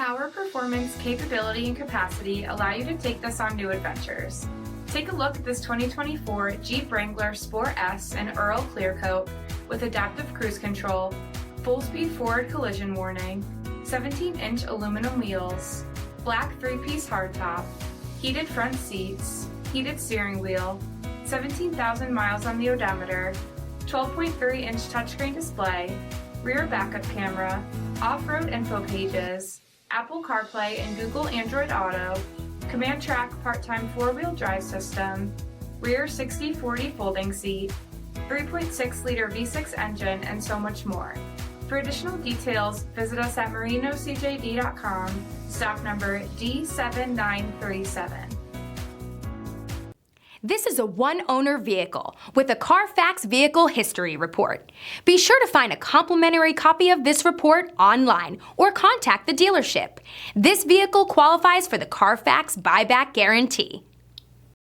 Power, performance, capability, and capacity allow you to take this on new adventures. Take a look at this 2024 Jeep Wrangler Sport S and Earl Clear Coat with adaptive cruise control, full-speed forward collision warning, 17-inch aluminum wheels, black 3-piece hardtop, heated front seats, heated steering wheel, 17,000 miles on the odometer, 12.3-inch touchscreen display, rear backup camera, off-road info pages, Apple CarPlay and Google Android Auto, Command Track part-time 4-wheel drive system, rear 60/40 folding seat, 3.6-liter V6 engine, and so much more. For additional details, visit us at marinocjd.com, stock number D7937. This is a one-owner vehicle with a CARFAX vehicle history report. Be sure to find a complimentary copy of this report online or contact the dealership. This vehicle qualifies for the CARFAX buyback guarantee.